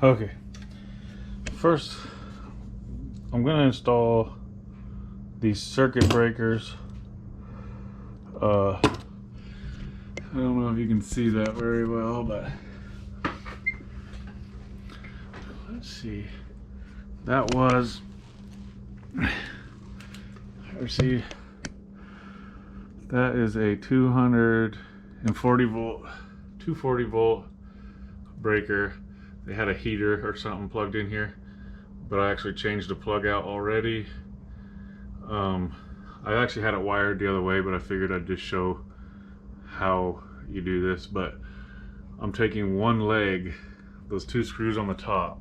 Okay, first I'm going to install these circuit breakers. I don't know if you can see that very well, but let's see. That was, see, that is a 240 volt breaker. They had a heater or something plugged in here, but I actually changed the plug out already. I actually had it wired the other way, but I figured I'd just show how you do this. But I'm taking one leg, those two screws on the top,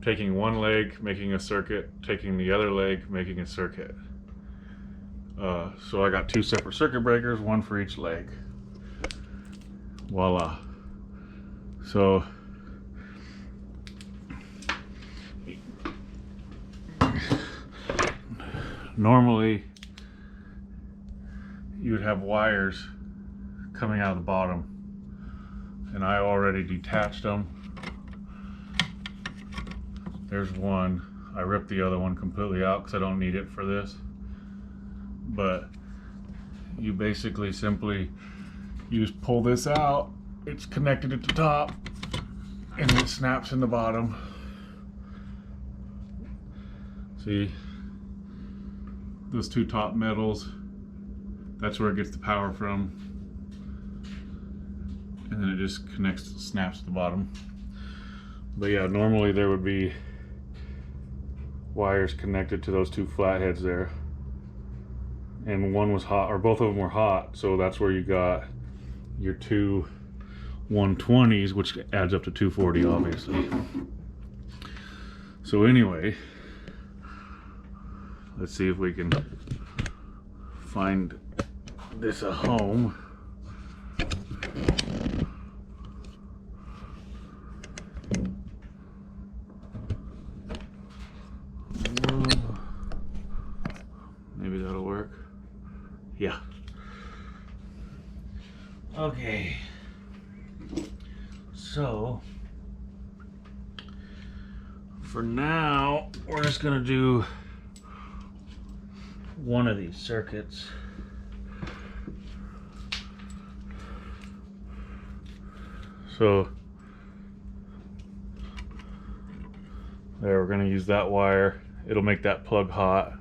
taking one leg, making a circuit, taking the other leg, making a circuit. So I got two separate circuit breakers, one for each leg. Voila. So normally you would have wires coming out of the bottom, and I already detached them. There's one. I ripped the other one completely out because I don't need it for this. But you basically simply, you just pull this out. It's connected at the top and it snaps in the bottom. See, those two top metals, that's where it gets the power from. And then it just connects, snaps to the bottom. But yeah, normally there would be wires connected to those two flatheads there, and one was hot, or both of them were hot, so that's where you got your two 120s, which adds up to 240 obviously. So anyway, let's see if we can find this a home. Maybe that'll work. Yeah. Okay. So for now, we're just gonna do one of these circuits. So there, we're gonna use that wire. It'll make that plug hot.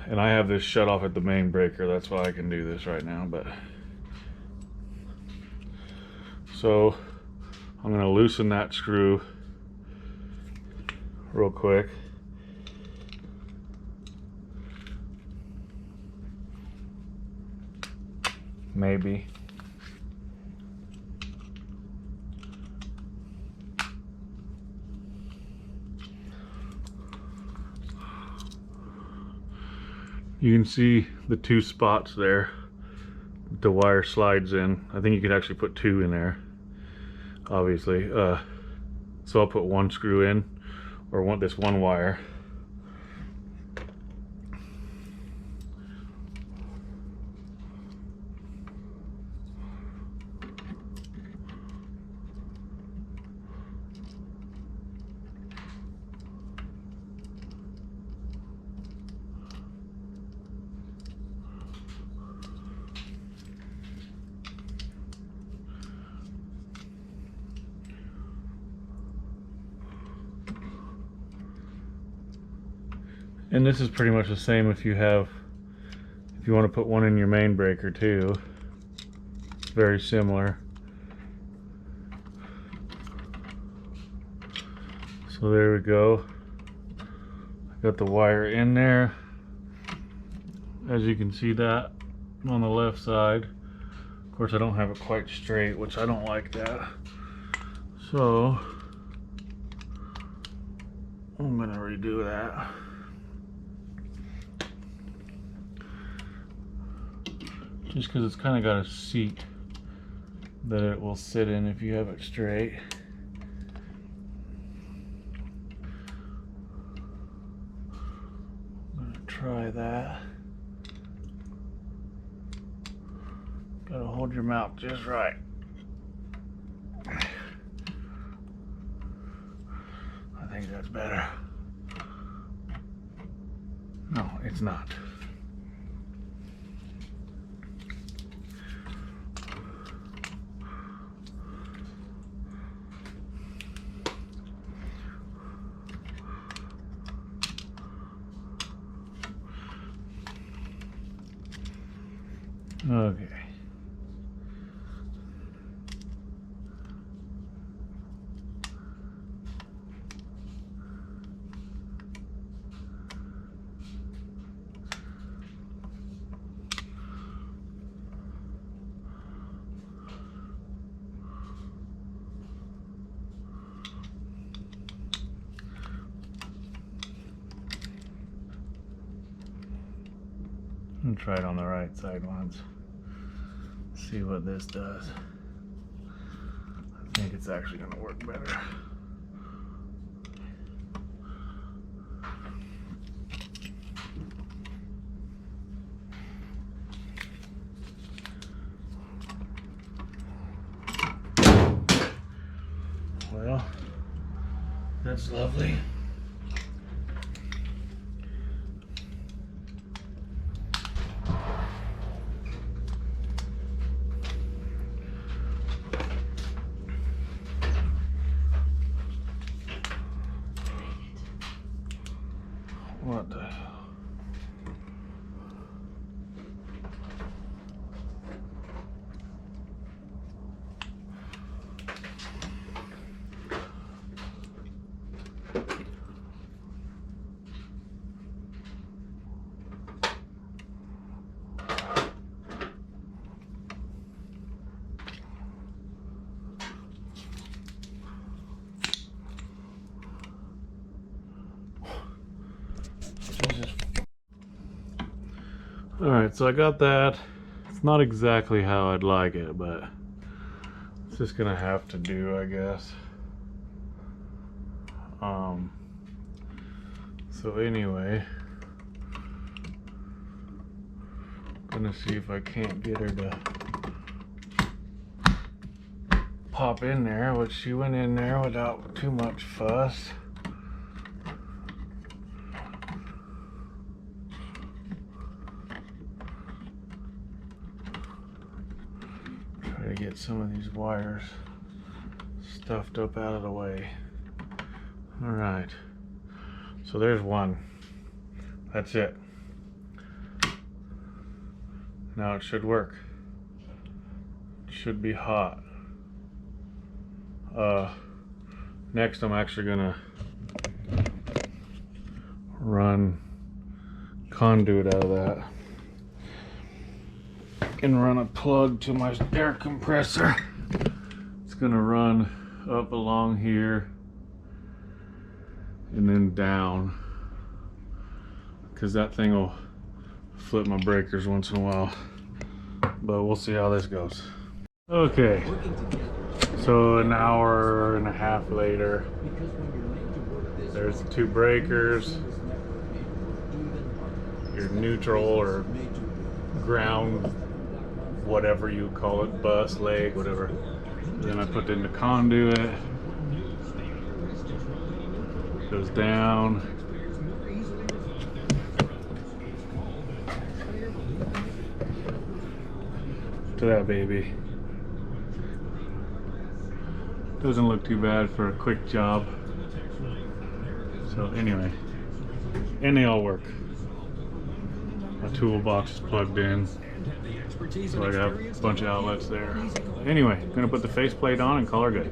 And I have this shut off at the main breaker, that's why I can do this right now. But so I'm gonna loosen that screw real quick. Maybe. You can see the two spots there the wire slides in. I think you could actually put two in there, obviously. So I'll put one screw in, or this one wire. And this is pretty much the same if you want to put one in your main breaker too. It's very similar. So there we go. I got the wire in there. As you can see that on the left side. Of course I don't have it quite straight, which I don't like that. So I'm gonna redo that. Just because it's kind of got a seat that it will sit in if you have it straight. I'm gonna try that. Gotta hold your mouth just right. I think that's better. No, it's not. Okay. I'll try it on the right side once. See what this does. I think it's actually going to work better. Well, that's lovely. What the hell? Alright, so I got that. It's not exactly how I'd like it, but it's just gonna have to do, I guess. So anyway, I'm gonna see if I can't get her to pop in there, which she went in there without too much fuss. To get some of these wires stuffed up out of the way. All right, so there's one. That's it. Now it should work. It should be hot. Next I'm actually gonna run conduit out of that and run a plug to my air compressor. It's gonna run up along here and then down, because that thing will flip my breakers once in a while, but we'll see how this goes. Okay, so an hour and a half later, there's the two breakers, your neutral or ground, whatever you call it, bus, leg, whatever. Then I put in the conduit, goes down, to that baby. Doesn't look too bad for a quick job. So anyway, and they all work. My toolbox is plugged in, so I have a bunch of outlets there. Anyway, gonna put the faceplate on and call her good.